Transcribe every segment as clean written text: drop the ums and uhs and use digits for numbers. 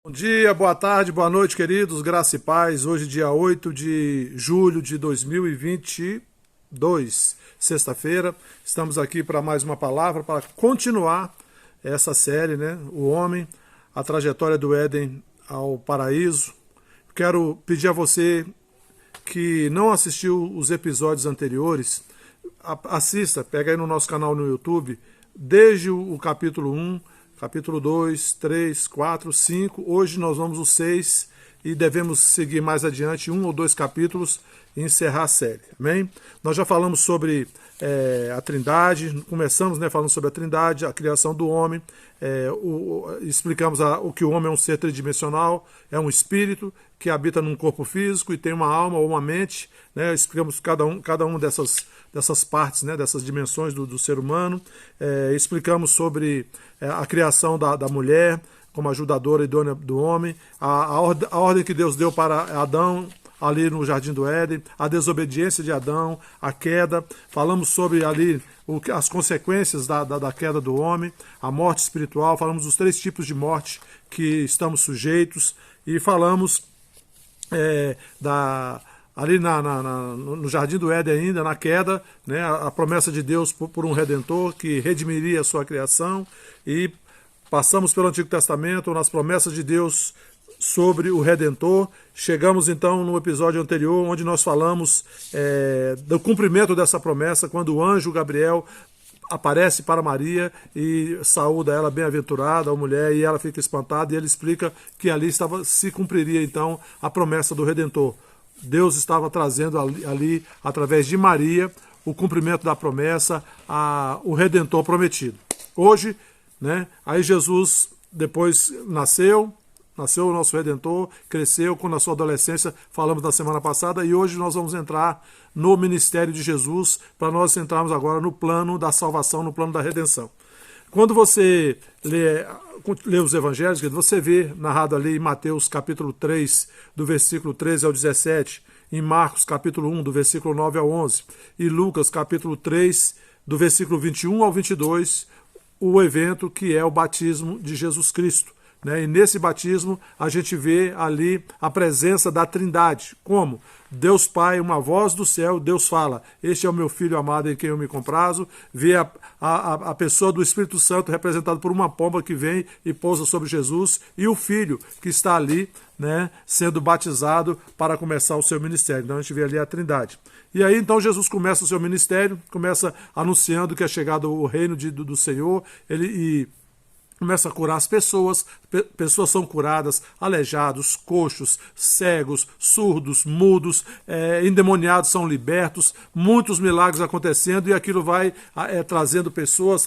Bom dia, boa tarde, boa noite, queridos, graça e paz. Hoje, dia 8 de julho de 2022, sexta-feira. Estamos aqui para mais uma palavra, para continuar essa série, né? O homem, a trajetória do Éden ao paraíso. Quero pedir a você que não assistiu os episódios anteriores, assista, pega aí no nosso canal no YouTube, desde o capítulo 1, capítulo 2, 3, 4, 5. Hoje nós vamos o 6 e devemos seguir mais adiante um ou dois capítulos e encerrar a série. Amém? Nós já falamos sobre a Trindade, começamos falando sobre a Trindade, a criação do homem, explicamos o que o homem é um ser tridimensional, é um espírito que habita num corpo físico e tem uma alma ou uma mente, né? Explicamos cada um dessas partes, né? Dessas dimensões do ser humano, explicamos sobre a criação da mulher como ajudadora idônea do homem, a ordem que Deus deu para Adão ali no Jardim do Éden, a desobediência de Adão, a queda. Falamos sobre ali as consequências da queda do homem, a morte espiritual. Falamos dos 3 tipos de morte que estamos sujeitos e falamos ali no Jardim do Éden ainda, na queda, né, a promessa de Deus por um Redentor que redimiria a sua criação, e passamos pelo Antigo Testamento, nas promessas de Deus sobre o Redentor. Chegamos então no episódio anterior, onde nós falamos do cumprimento dessa promessa, quando o anjo Gabriel aparece para Maria e saúda ela bem-aventurada, a mulher, e ela fica espantada, e ele explica que ali se cumpriria então a promessa do Redentor. Deus estava trazendo ali, através de Maria, o cumprimento da promessa, o Redentor prometido. Hoje, né, aí Jesus depois nasceu o nosso Redentor, cresceu na sua adolescência, falamos na semana passada, e hoje nós vamos entrar no ministério de Jesus, para nós entrarmos agora no plano da salvação, no plano da redenção. Quando você lê os evangelhos, você vê narrado ali em Mateus capítulo 3, do versículo 13 ao 17, em Marcos capítulo 1, do versículo 9 ao 11, e Lucas capítulo 3, do versículo 21 ao 22, o evento que é o batismo de Jesus Cristo. E nesse batismo a gente vê ali a presença da Trindade. Como? Deus Pai, uma voz do céu, Deus fala: este é o meu Filho amado em quem eu me comprazo. Vê a pessoa do Espírito Santo representado por uma pomba que vem e pousa sobre Jesus, e o Filho que está ali, né, sendo batizado para começar o seu ministério. Então a gente vê ali a Trindade. E aí então Jesus começa o seu ministério, começa anunciando que é chegado o reino do Senhor, e começa a curar as pessoas, pessoas são curadas, aleijados, coxos, cegos, surdos, mudos, endemoniados são libertos, muitos milagres acontecendo, e aquilo vai trazendo pessoas,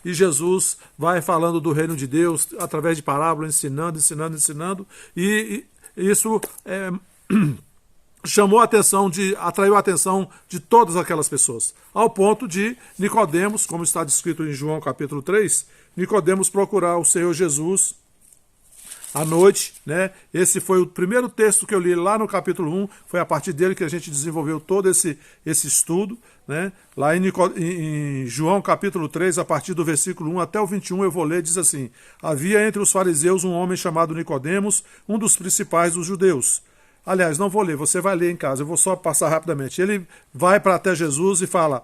e Jesus vai falando do reino de Deus através de parábolas, ensinando, e isso atraiu a atenção de todas aquelas pessoas, ao ponto de Nicodemos, como está descrito em João capítulo 3, Nicodemos procurar o Senhor Jesus à noite, né? Esse foi o primeiro texto que eu li lá no capítulo 1, foi a partir dele que a gente desenvolveu todo esse estudo, né? Lá em João capítulo 3, a partir do versículo 1 até o 21, eu vou ler, diz assim: havia entre os fariseus um homem chamado Nicodemos, um dos principais dos judeus. Aliás, não vou ler, você vai ler em casa, eu vou só passar rapidamente. Ele vai para até Jesus e fala,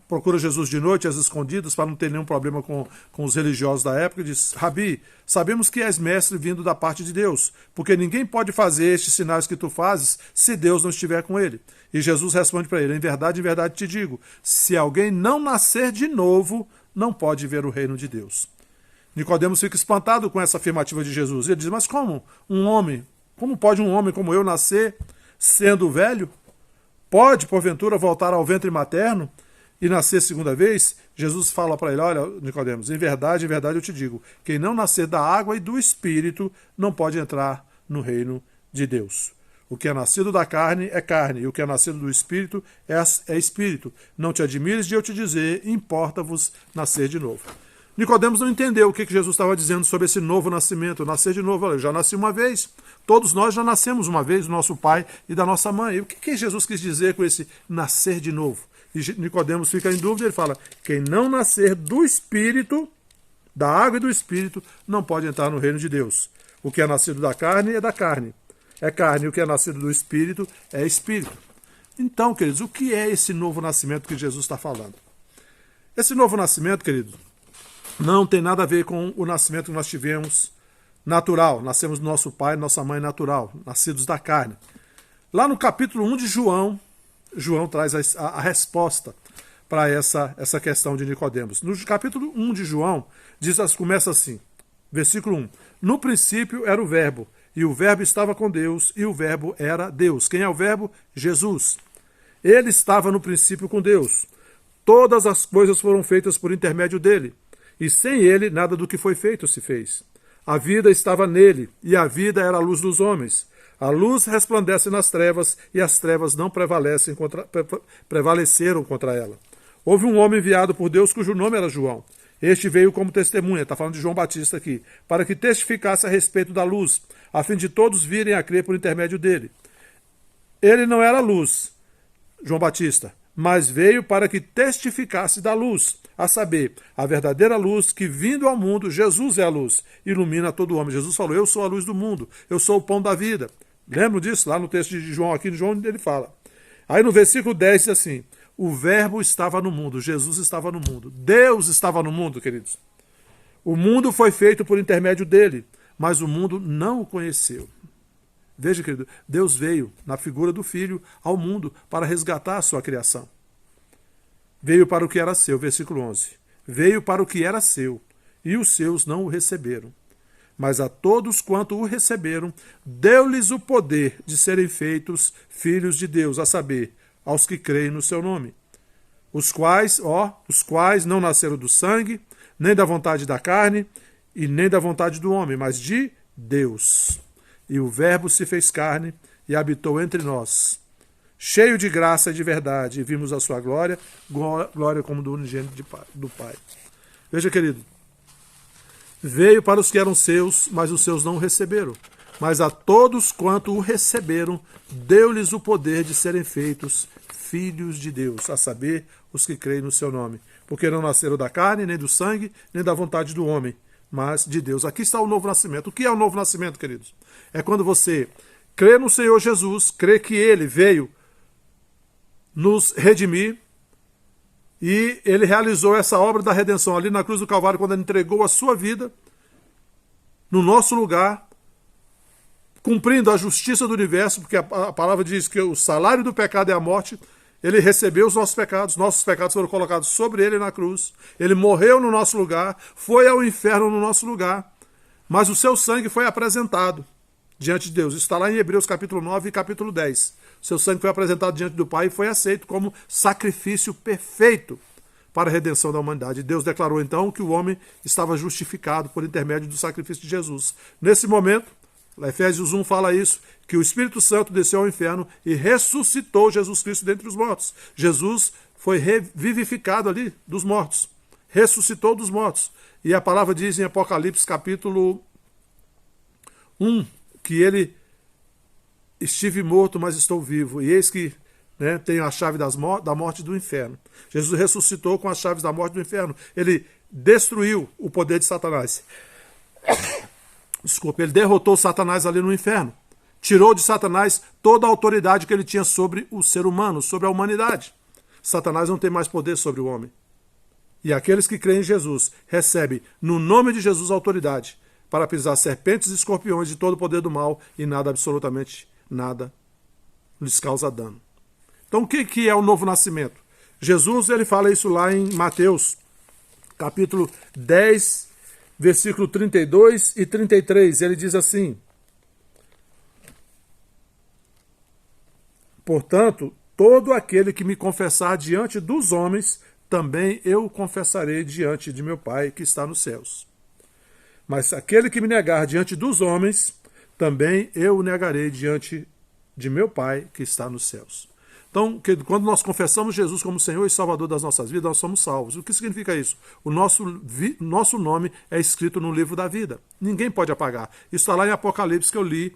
procura Jesus de noite, às escondidas, para não ter nenhum problema com os religiosos da época, e diz: Rabi, sabemos que és mestre vindo da parte de Deus, porque ninguém pode fazer estes sinais que tu fazes se Deus não estiver com ele. E Jesus responde para ele: em verdade te digo, se alguém não nascer de novo, não pode ver o reino de Deus. Nicodemos fica espantado com essa afirmativa de Jesus. Ele diz: mas como pode um homem como eu nascer sendo velho? Pode, porventura, voltar ao ventre materno e nascer segunda vez? Jesus fala para ele: olha, Nicodemos, em verdade eu te digo, quem não nascer da água e do Espírito não pode entrar no reino de Deus. O que é nascido da carne é carne, e o que é nascido do Espírito é Espírito. Não te admires de eu te dizer, importa-vos nascer de novo. Nicodemos não entendeu o que Jesus estava dizendo sobre esse novo nascimento, nascer de novo. Eu já nasci uma vez, todos nós já nascemos uma vez, do nosso pai e da nossa mãe. E o que Jesus quis dizer com esse nascer de novo? E Nicodemos fica em dúvida, ele fala: quem não nascer do Espírito da água e do Espírito, não pode entrar no reino de Deus. O que é nascido da carne é da carne. É carne, o que é nascido do Espírito é Espírito. Então, queridos, o que é esse novo nascimento que Jesus está falando? Esse novo nascimento, queridos, não tem nada a ver com o nascimento que nós tivemos natural. Nascemos do nosso pai e nossa mãe natural, nascidos da carne. Lá no capítulo 1 de João, João traz a resposta para essa questão de Nicodemos. No capítulo 1 de João, começa assim, versículo 1. No princípio era o verbo, e o verbo estava com Deus, e o verbo era Deus. Quem é o verbo? Jesus. Ele estava no princípio com Deus. Todas as coisas foram feitas por intermédio dele, e sem ele nada do que foi feito se fez. A vida estava nele, e a vida era a luz dos homens. A luz resplandece nas trevas, e as trevas não prevaleceram contra ela. Houve um homem enviado por Deus cujo nome era João. Este veio como testemunha, está falando de João Batista aqui, para que testificasse a respeito da luz, a fim de todos virem a crer por intermédio dele. Ele não era luz, João Batista, mas veio para que testificasse da luz, a saber, a verdadeira luz que, vindo ao mundo, Jesus é a luz, ilumina todo homem. Jesus falou, eu sou a luz do mundo, eu sou o pão da vida. Lembram disso? Lá no texto de João, aqui de João, ele fala. Aí no versículo 10 diz assim, o verbo estava no mundo, Jesus estava no mundo, Deus estava no mundo, queridos. O mundo foi feito por intermédio dele, mas o mundo não o conheceu. Veja, querido, Deus veio na figura do Filho ao mundo para resgatar a sua criação. Veio para o que era seu, versículo 11. Veio para o que era seu, e os seus não o receberam. Mas a todos quanto o receberam, deu-lhes o poder de serem feitos filhos de Deus, a saber, aos que creem no seu nome. Os quais não nasceram do sangue, nem da vontade da carne, e nem da vontade do homem, mas de Deus. E o Verbo se fez carne e habitou entre nós, cheio de graça e de verdade, e vimos a sua glória, glória como do unigênito do Pai. Veja, querido, veio para os que eram seus, mas os seus não o receberam. Mas a todos quanto o receberam, deu-lhes o poder de serem feitos filhos de Deus, a saber, os que creem no seu nome. Porque não nasceram da carne, nem do sangue, nem da vontade do homem, mas de Deus. Aqui está o novo nascimento. O que é o novo nascimento, queridos? É quando você crê no Senhor Jesus, crê que Ele veio nos redimir, e Ele realizou essa obra da redenção ali na cruz do Calvário, quando Ele entregou a sua vida no nosso lugar, cumprindo a justiça do universo, porque a palavra diz que o salário do pecado é a morte. Ele recebeu os nossos pecados foram colocados sobre ele na cruz, ele morreu no nosso lugar, foi ao inferno no nosso lugar, mas o seu sangue foi apresentado diante de Deus. Isso está lá em Hebreus capítulo 9 e capítulo 10. O seu sangue foi apresentado diante do Pai e foi aceito como sacrifício perfeito para a redenção da humanidade. Deus declarou então que o homem estava justificado por intermédio do sacrifício de Jesus. Nesse momento, Efésios 1 fala isso, que o Espírito Santo desceu ao inferno e ressuscitou Jesus Cristo dentre os mortos. Jesus foi revivificado ali dos mortos, ressuscitou dos mortos. E a palavra diz em Apocalipse capítulo 1, que ele estive morto, mas estou vivo, e eis que tenho a chave da morte e do inferno. Jesus ressuscitou com as chaves da morte e do inferno. Ele destruiu o poder de Satanás. Desculpa, ele derrotou Satanás ali no inferno. Tirou de Satanás toda a autoridade que ele tinha sobre o ser humano, sobre a humanidade. Satanás não tem mais poder sobre o homem. E aqueles que creem em Jesus recebem, no nome de Jesus, autoridade para pisar serpentes e escorpiões de todo o poder do mal, e nada, absolutamente nada, lhes causa dano. Então o que é o novo nascimento? Jesus ele fala isso lá em Mateus, capítulo 10, versículo 32 e 33, ele diz assim: portanto, todo aquele que me confessar diante dos homens, também eu o confessarei diante de meu Pai que está nos céus. Mas aquele que me negar diante dos homens, também eu o negarei diante de meu Pai que está nos céus. Então, quando nós confessamos Jesus como Senhor e Salvador das nossas vidas, nós somos salvos. O que significa isso? O nosso nome é escrito no livro da vida. Ninguém pode apagar. Isso está lá em Apocalipse, que eu li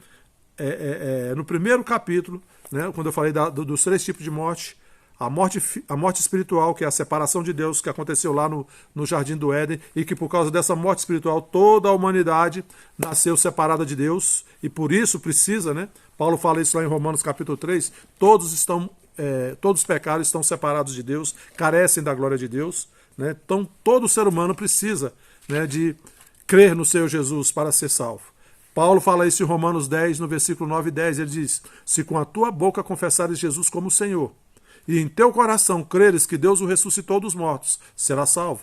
no primeiro capítulo, quando eu falei dos 3 tipos de morte. a morte espiritual, que é a separação de Deus, que aconteceu lá no Jardim do Éden, e que por causa dessa morte espiritual toda a humanidade nasceu separada de Deus, e por isso precisa, né? Paulo fala isso lá em Romanos capítulo 3, todos os pecados estão separados de Deus, carecem da glória de Deus, né? Então todo ser humano precisa, né, de crer no Senhor Jesus para ser salvo. Paulo fala isso em Romanos 10, no versículo 9 e 10, ele diz: se com a tua boca confessares Jesus como Senhor, e em teu coração creres que Deus o ressuscitou dos mortos, serás salvo.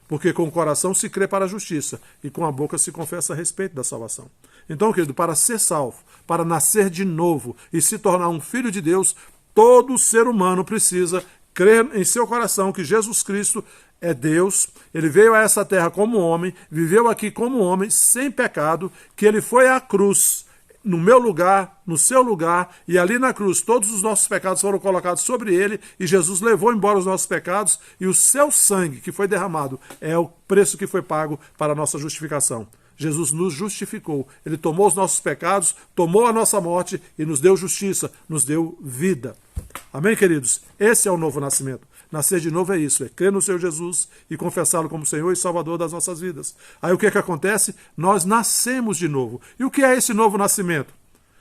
Porque com o coração se crê para a justiça, e com a boca se confessa a respeito da salvação. Então, querido, para ser salvo, para nascer de novo e se tornar um filho de Deus, todo ser humano precisa crer em seu coração que Jesus Cristo é Deus, ele veio a essa terra como homem, viveu aqui como homem, sem pecado, que ele foi à cruz, no meu lugar, no seu lugar, e ali na cruz todos os nossos pecados foram colocados sobre ele, e Jesus levou embora os nossos pecados, e o seu sangue que foi derramado é o preço que foi pago para a nossa justificação. Jesus nos justificou, ele tomou os nossos pecados, tomou a nossa morte e nos deu justiça, nos deu vida. Amém, queridos? Esse é o novo nascimento. Nascer de novo é isso, é crer no Senhor Jesus e confessá-lo como Senhor e Salvador das nossas vidas. Aí o que é que acontece? Nós nascemos de novo. E o que é esse novo nascimento?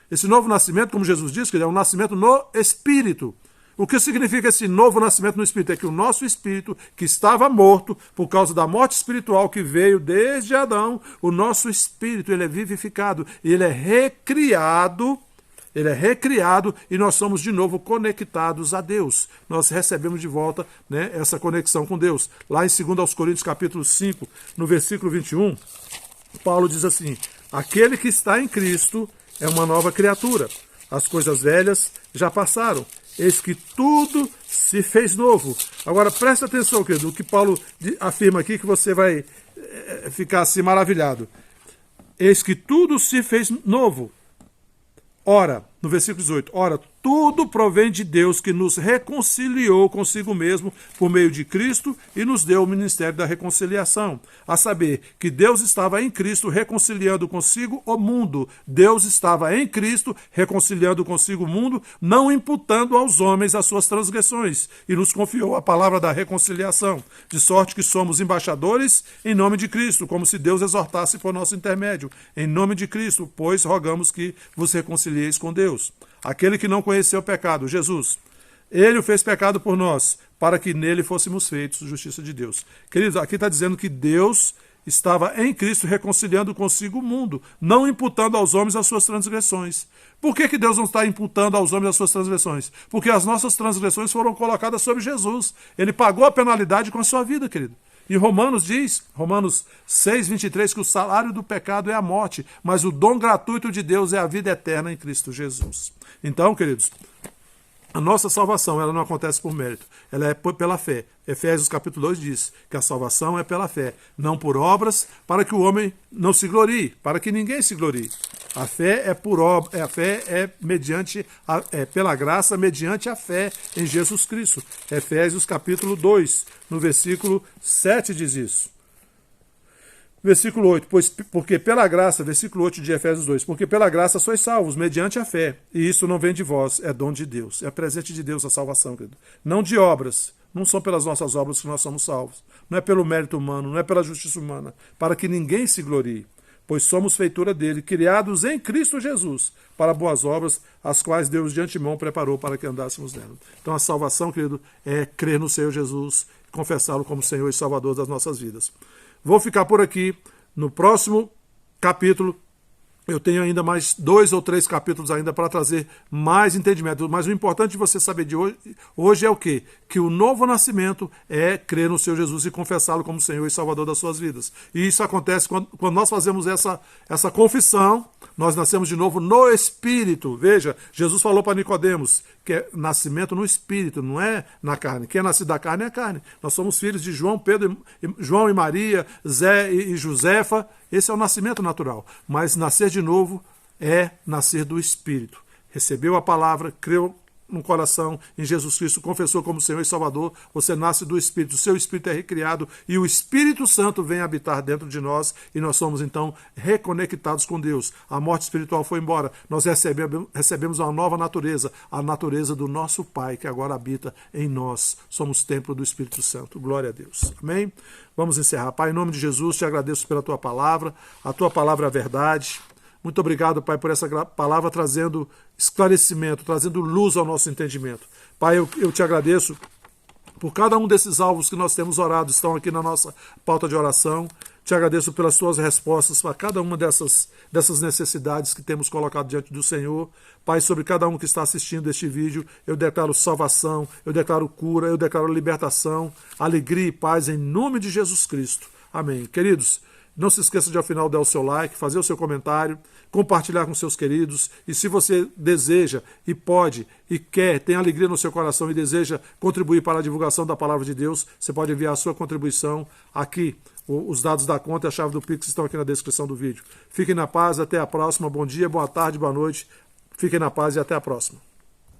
Esse novo nascimento, como Jesus disse, é um nascimento no Espírito. O que significa esse novo nascimento no Espírito? É que o nosso Espírito, que estava morto por causa da morte espiritual que veio desde Adão, o nosso Espírito, ele é vivificado e ele é recriado. Ele é recriado e nós somos de novo conectados a Deus. Nós recebemos de volta, né, essa conexão com Deus. Lá em 2 Coríntios capítulo 5, no versículo 21, Paulo diz assim: aquele que está em Cristo é uma nova criatura. As coisas velhas já passaram. Eis que tudo se fez novo. Agora presta atenção, querido, o que Paulo afirma aqui que você vai ficar assim maravilhado. Eis que tudo se fez novo. Ora, no versículo 18, ora, tudo provém de Deus que nos reconciliou consigo mesmo por meio de Cristo e nos deu o ministério da reconciliação. A saber, que Deus estava em Cristo reconciliando consigo o mundo. Deus estava em Cristo reconciliando consigo o mundo, não imputando aos homens as suas transgressões, e nos confiou a palavra da reconciliação, de sorte que somos embaixadores em nome de Cristo, como se Deus exortasse por nosso intermédio. Em nome de Cristo, pois, rogamos que vos reconcilieis com Deus. Aquele que não conheceu o pecado, Jesus, ele o fez pecado por nós, para que nele fôssemos feitos justiça de Deus. Queridos, aqui está dizendo que Deus estava em Cristo reconciliando consigo o mundo, não imputando aos homens as suas transgressões. Por que Deus não está imputando aos homens as suas transgressões? Porque as nossas transgressões foram colocadas sobre Jesus. Ele pagou a penalidade com a sua vida, querido. E Romanos diz, Romanos 6, 23, que o salário do pecado é a morte, mas o dom gratuito de Deus é a vida eterna em Cristo Jesus. Então, queridos, a nossa salvação ela não acontece por mérito, ela é pela fé. Efésios capítulo 2 diz que a salvação é pela fé, não por obras, para que o homem não se glorie, para que ninguém se glorie. A fé é por obra, a fé é pela graça mediante a fé em Jesus Cristo. Efésios capítulo 2, no versículo 7 diz isso. Versículo 8, porque pela graça, versículo 8 de Efésios 2, porque pela graça sois salvos, mediante a fé, e isso não vem de vós, é dom de Deus, é presente de Deus a salvação, querido. Não de obras, não são pelas nossas obras que nós somos salvos, não é pelo mérito humano, não é pela justiça humana, para que ninguém se glorie, pois somos feitura dele, criados em Cristo Jesus, para boas obras, as quais Deus de antemão preparou para que andássemos nela. Então a salvação, querido, é crer no Senhor Jesus, confessá-lo como Senhor e Salvador das nossas vidas. Vou ficar por aqui. No próximo capítulo, eu tenho ainda mais 2 ou 3 capítulos ainda para trazer mais entendimento. Mas o importante de você saber de hoje é o quê? Que o novo nascimento é crer no Senhor Jesus e confessá-lo como Senhor e Salvador das suas vidas. E isso acontece quando nós fazemos essa confissão, nós nascemos de novo no Espírito. Veja, Jesus falou para Nicodemos que é nascimento no Espírito, não é na carne. Quem é nascido da carne é a carne. Nós somos filhos de João e Maria, Zé e Josefa. Esse é o nascimento natural. Mas nascer de novo é nascer do Espírito. Recebeu a palavra, creu no coração em Jesus Cristo, confessou como Senhor e Salvador, você nasce do Espírito, o seu Espírito é recriado e o Espírito Santo vem habitar dentro de nós e nós somos então reconectados com Deus. A morte espiritual foi embora, nós recebemos uma nova natureza, a natureza do nosso Pai que agora habita em nós. Somos templo do Espírito Santo. Glória a Deus. Amém? Vamos encerrar. Pai, em nome de Jesus, te agradeço pela tua palavra. A tua palavra é a verdade. Muito obrigado, Pai, por essa palavra trazendo esclarecimento, trazendo luz ao nosso entendimento. Pai, eu te agradeço por cada um desses alvos que nós temos orado, estão aqui na nossa pauta de oração. Te agradeço pelas tuas respostas para cada uma dessas necessidades que temos colocado diante do Senhor. Pai, sobre cada um que está assistindo este vídeo, eu declaro salvação, eu declaro cura, eu declaro libertação, alegria e paz em nome de Jesus Cristo. Amém. Queridos, não se esqueça de ao final dar o seu like, fazer o seu comentário, compartilhar com seus queridos. E se você deseja e pode e quer, tem alegria no seu coração e deseja contribuir para a divulgação da palavra de Deus, você pode enviar a sua contribuição aqui. Os dados da conta e a chave do Pix estão aqui na descrição do vídeo. Fiquem na paz, até a próxima. Bom dia, boa tarde, boa noite. Fiquem na paz e até a próxima.